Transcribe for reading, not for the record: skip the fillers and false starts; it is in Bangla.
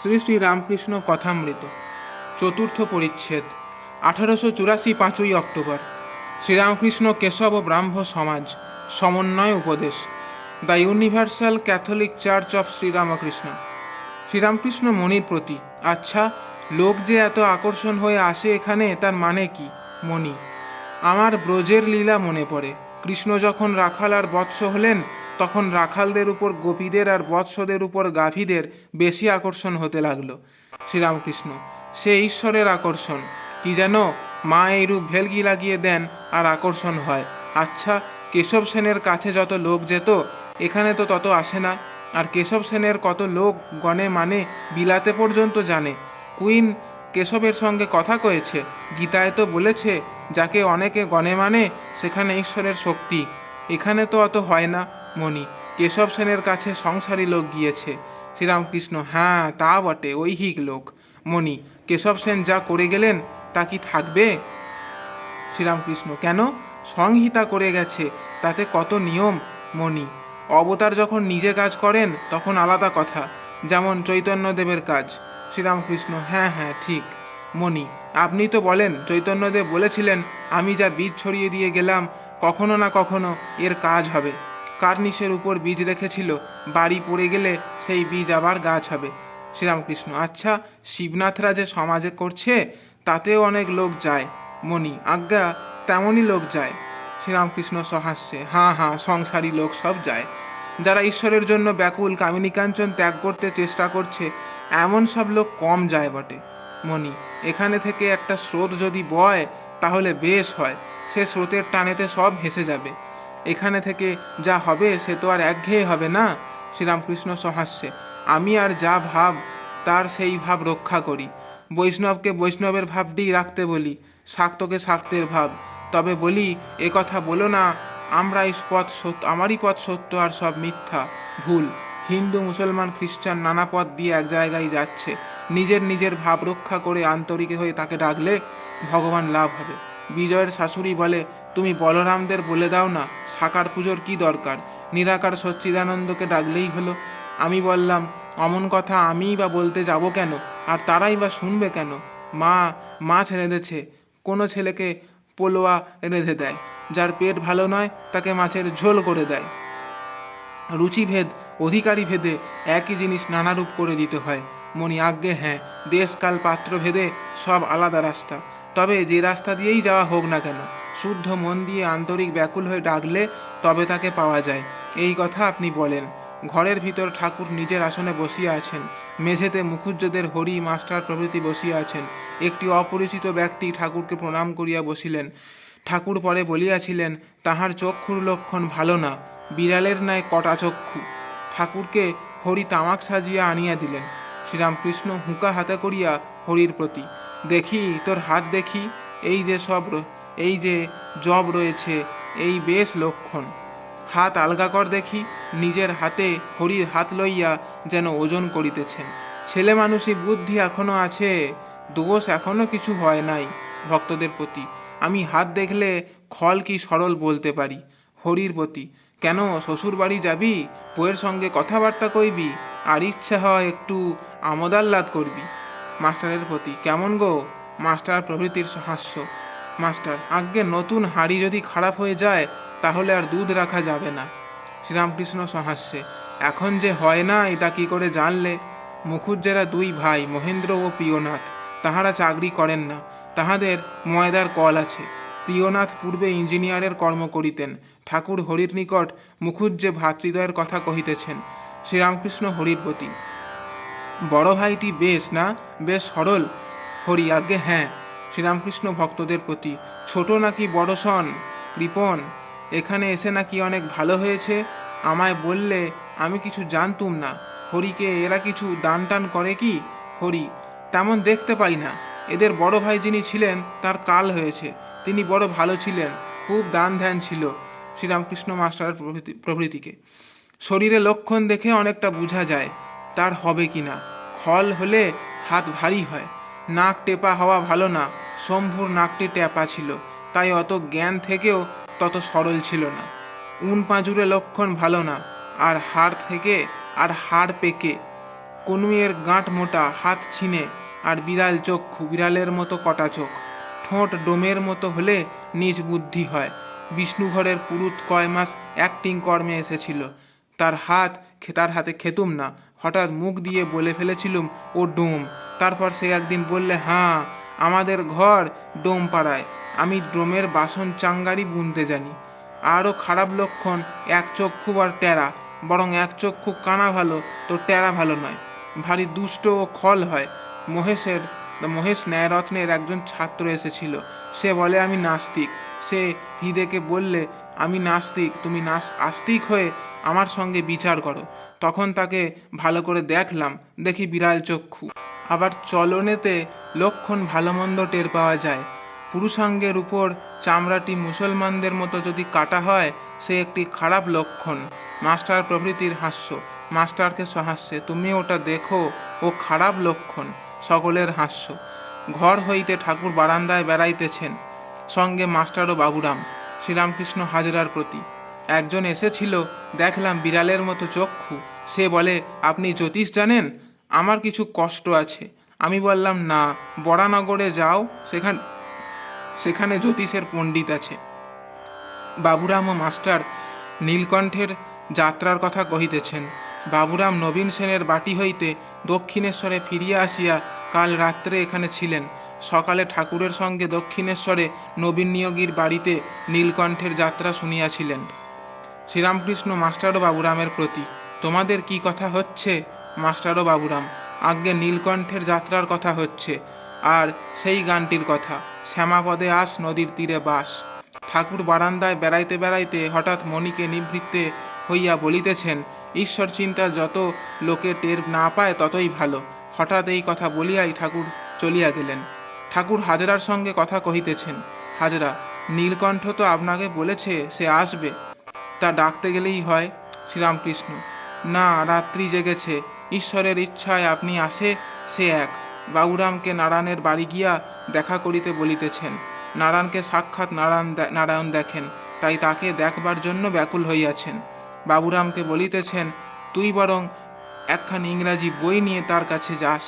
শ্রী শ্রী রামকৃষ্ণ কথামৃত চতুর্থ পরিচ্ছেদ 1884 5ই অক্টোবর। শ্রীরামকৃষ্ণ কেশব ও ব্রাহ্ম সমাজ সমন্বয় উপদেশ। The universal Catholic church of Sri Ramakrishna. Sri Ramakrishna মণির প্রতি, আচ্ছা, লোক যে এত আকর্ষণ হয়ে আসে এখানে, তার মানে কি? মণি: আমার ব্রজের লীলা মনে পড়ে। কৃষ্ণ যখন রাখাল আর বৎস হলেন, তখন রাখালদের উপর গোপীদের আর বৎসদের উপর গাভীদের বেশি আকর্ষণ হতে লাগলো। শ্রীরামকৃষ্ণ: সে ঈশ্বরের আকর্ষণ। কি যেন মা এইরূপ ভেলকি লাগিয়ে দেন আর আকর্ষণ হয়। আচ্ছা, কেশব সেনের কাছে যত লোক যেত, এখানে তো তত আসে না। আর কেশব সেনের কত লোক গণে মানে বিলাতে পর্যন্ত জানে। কুইন কেশবের সঙ্গে কথা কয়েছে। গীতায় তো বলেছে, যাকে অনেকে গণে মানে সেখানে ঈশ্বরের শক্তি। এখানে তো অত হয় না। মণি: কেশব সেনের কাছে সংসারী লোক গিয়েছে। শ্রীরামকৃষ্ণ: হ্যাঁ, তা বটে, ঐহিক লোক। মণি: কেশব সেন যা করে গেলেন তা কি থাকবে? শ্রীরামকৃষ্ণ: কেন? সংহিতা করে গেছে, তাতে কত নিয়ম। মণি: অবতার যখন নিজে কাজ করেন তখন আলাদা কথা, যেমন চৈতন্যদেবের কাজ। শ্রীরামকৃষ্ণ: হ্যাঁ হ্যাঁ, ঠিক। মণি: আপনি তো বলেন চৈতন্যদেব বলেছিলেন, আমি যা বীজ ছড়িয়ে দিয়ে গেলাম, কখনো না কখনো এর কাজ হবে। কার্নিশের উপর বীজ রেখেছিল, বাড়ি পড়ে গেলে সেই বীজ আবার গাছ হবে। শ্রীরামকৃষ্ণ: আচ্ছা, শিবনাথরা যে সমাজে করছে, তাতেও অনেক লোক যায়। মণি: আজ্ঞা, তেমনই লোক যায়। শ্রীরামকৃষ্ণ সহাস্যে: হাঁ হাঁ, সংসারী লোক সব যায়। যারা ঈশ্বরের জন্য ব্যাকুল, কামিনী কাঞ্চন ত্যাগ করতে চেষ্টা করছে, এমন সব লোক কম যায় বটে। মণি: এখানে থেকে একটা স্রোত যদি বয় তাহলে বেশ হয়। সে স্রোতের টানেতে সব ভেসে যাবে। এখানে থেকে যা হবে সে তো আর একঘেয়ে হবে না। শ্রীরামকৃষ্ণ সহাস্যে: আমি আর যা ভাব তার সেই ভাব রক্ষা করি। বৈষ্ণবকে বৈষ্ণবের ভাবটিই রাখতে বলি, শাক্তকে শাক্তের ভাব। তবে বলি, এ কথা বলো না আমারই পথ সত্য আর সব মিথ্যা, ভুল। হিন্দু, মুসলমান, খ্রিস্টান নানা পথ দিয়ে এক জায়গায় যাচ্ছে। নিজের নিজের ভাব রক্ষা করে আন্তরিক হয়ে তাকে ডাকলে ভগবান লাভ হবে। বিজয়ের শাশুড়ি বলে, তুমি বলরামদের বলে দাও না সাকার পুজোর কি দরকার, নিরাকার সচ্চিদানন্দকে ডাকলেই হলো। আমি বললাম, অমন কথা আমিই বা বলতে যাব কেন, আর তারাই বা শুনবে কেন? মা মাছ রেঁধেছে, কোনো ছেলেকে পোলোয়া রেঁধে দেয়, যার পেট ভালো নয় তাকে মাছের ঝোল করে দেয়। রুচিভেদ, অধিকারী ভেদে একই জিনিস নানারূপ করে দিতে হয়। মণি: আজ্ঞে হ্যাঁ, দেশকাল পাত্র ভেদে সব আলাদা রাস্তা। তবে যে রাস্তা দিয়েই যাওয়া হোক না কেন, শুদ্ধ মন দিয়ে আন্তরিক ব্যাকুল হয়ে ডাকলে তবে তাকে পাওয়া যায়। এই কথা আপনি বলেন। ঘরের ভিতর ঠাকুর নিজের আসনে বসিয়া আছেন। মেঝেতে মুখুজ্জদের হরি, মাস্টার প্রভৃতি বসিয়া আছেন। একটি অপরিচিত ব্যক্তি ঠাকুরকে প্রণাম করিয়া বসিলেন। ঠাকুর পরে বলিয়াছিলেন, তাহার চক্ষুর লক্ষণ ভালো না, বিড়ালের ন্যায় কটা চক্ষু। ঠাকুরকে হরি তামাক সাজিয়া আনিয়া দিলেন। শ্রীরামকৃষ্ণ হুঁকা হাতে করিয়া হরির প্রতি, দেখি তোর হাত দেখি, এই যে জব রয়েছে, এই বেশ লক্ষণ। হাত আলগা কর দেখি। নিজের হাতে হরির হাত লইয়া যেন ওজন করিতেছেন। ছেলে মানুষই বুদ্ধি এখনো আছে, দোষ এখনো কিছু হয় নাই। ভক্তদের প্রতি, আমি হাত দেখলে খল কি সরল বলতে পারি। হরির প্রতি, কেন শ্বশুর বাড়ি যাবি, বউয়ের সঙ্গে কথাবার্তা কইবি, আর ইচ্ছা হয় একটু আমোদ আহ্লাদ করবি। মাস্টারের প্রতি, কেমন গো? মাস্টার প্রভৃতির হাস্য। মাস্টার: আজ্ঞে, নতুন হাঁড়ি যদি খারাপ হয়ে যায় তাহলে আর দুধ রাখা যাবে না। শ্রীরামকৃষ্ণ সহাস্যে: এখন যে হয় না এটা কি করে জানলে? মুখুজ্জেরা দুই ভাই, মহেন্দ্র ও প্রিয়নাথ, তাহারা চাকরি করেন না, তাহাদের ময়দার কল আছে। প্রিয়নাথ পূর্বে ইঞ্জিনিয়ারের কর্ম করিতেন। ঠাকুর হরির নিকট মুখুজ্জে ভ্রাতৃদ্বয়ের কথা কহিতেছেন। শ্রীরামকৃষ্ণ হরির প্রতি, বড় ভাইটি বেশ না, বেশ সরল? হরি: আজ্ঞে হ্যাঁ। শ্রীরামকৃষ্ণ ভক্তদের প্রতি, ছোট নাকি বড় সন, কৃপণ? এখানে এসে নাকি অনেক ভালো হয়েছে? আমায় বললে আমি কিছু জানতুম না। হরিকে এরা কিছু দান টান করে কি? হরি: তেমন দেখতে পাই না। এদের বড় ভাই যিনি ছিলেন তার কাল হয়েছে, তিনি বড় ভালো ছিলেন, খুব দান ধ্যান ছিল। শ্রীরামকৃষ্ণ মাস্টার প্রভৃতিকে, শরীরে লক্ষণ দেখে অনেকটা বোঝা যায় তার হবে কি না। খল হলে হাত ভারী হয়। নাক টেপা হওয়া ভালো না। শম্ভুর নাকটি টেপা ছিল, তাই অত জ্ঞান থেকেও তত সরল ছিল না। উন পাঁজুরে লক্ষণ ভালো না, আর হাড় পেকে কনুইয়ের গাঁট মোটা, হাত ছিনে, আর বিড়াল চক্ষু, বিড়ালের মতো কটা চোখ, ঠোঁট ডোমের মতো হলে নিজ বুদ্ধি হয়। বিষ্ণুঘরের পুরুত কয় মাস অ্যাক্টিং কর্মে এসেছিল, তার হাতে খেতুম না, হঠাৎ মুখ দিয়ে বলে ফেলেছিলুম ও ডোম। তারপর সে একদিন বললে, হ্যাঁ আমাদের ঘর ডোম পাড়ায়, আমি ডোমের বাসন চাঙ্গারি বুনতে জানি। আরও খারাপ লক্ষণ, এক চক্ষু আর টেরা, বরং এক চক্ষু কানা ভালো তো টেরা ভালো নয়, ভারী দুষ্ট ও খল হয়। মহেশ ন্যায়রত্নের একজন ছাত্র এসেছিল, সে বলে আমি নাস্তিক। সে হৃদেকে বললে, আমি নাস্তিক, তুমি আস্তিক হয়ে আমার সঙ্গে বিচার করো। তখন তাকে ভালো করে দেখলাম, দেখি বিড়াল চক্ষু। আবার চলনেতে লক্ষণ ভালো মন্দ টের পাওয়া যায়। পুরুষাঙ্গের উপর চামড়াটি মুসলমানদের মতো যদি কাটা হয়, সে একটি খারাপ লক্ষণ। মাস্টার প্রভৃতির হাস্য, মাস্টারকে সহাস্যে, তুমি ওটা দেখো, ও খারাপ লক্ষণ। সকলের হাস্য। ঘর হইতে ঠাকুর বারান্দায় বেড়াইতেছেন, সঙ্গে মাস্টার ও বাবুরাম। শ্রীরামকৃষ্ণ হাজরার প্রতি। একজন এসেছিল, দেখলাম বিড়ালের মতো চক্ষু। সে বলে, আপনি জ্যোতিষ জানেন? আমার কিছু কষ্ট আছে। আমি বললাম, না, বরানগরে যাও, সেখানে জ্যোতিষের পণ্ডিত আছে। বাবুরাম ও মাস্টার নীলকণ্ঠের যাত্রার কথা কহিতেছেন। বাবুরাম নবীন সেনের বাটি হইতে দক্ষিণেশ্বরে ফিরিয়া আসিয়া কাল রাত্রে এখানে ছিলেন। সকালে ঠাকুরের সঙ্গে দক্ষিণেশ্বরে নবীন নিয়োগীর বাড়িতে নীলকণ্ঠের যাত্রা শুনিয়াছিলেন। শ্রীরামকৃষ্ণ মাস্টার ও বাবুরামের প্রতি। তোমাদের কি কথা হচ্ছে? মাস্টার ও বাবুরাম, আজ্ঞে নীলকণ্ঠের যাত্রার কথা হচ্ছে, আর সেই গানটির কথা, শ্যামাপদে আস নদীর তীরে বাস। ঠাকুর বারান্দায় বেড়াইতে বেড়াইতে হঠাৎ মণিকে নিবৃত্তে হইয়া বলিতেছেন, ঈশ্বর চিন্তা যত লোকে টের না পায় ততই ভালো। হঠাৎ এই কথা বলিয়াই ঠাকুর চলিয়া গেলেন। ঠাকুর হাজরার সঙ্গে কথা কহিতেছেন। হাজরা, নীলকণ্ঠ তো আপনাকে বলেছে সে আসবে, তা ডাকতে গেলেই হয়। শ্রীরামকৃষ্ণ, না, রাত্রি জেগেছে, ঈশ্বরের ইচ্ছায় আপনি আসে সে এক। বাবুরামকে নারায়ণের বাড়ি গিয়া দেখা করিতে বলিতেছেন। নারায়ণকে সাক্ষাৎ নারায়ণ দেখেন, তাই তাকে দেখবার জন্য ব্যাকুল হইয়াছেন। বাবুরামকে বলিতেছেন, তুই বরং একখানি ইংরাজি বই নিয়ে তার কাছে যাস।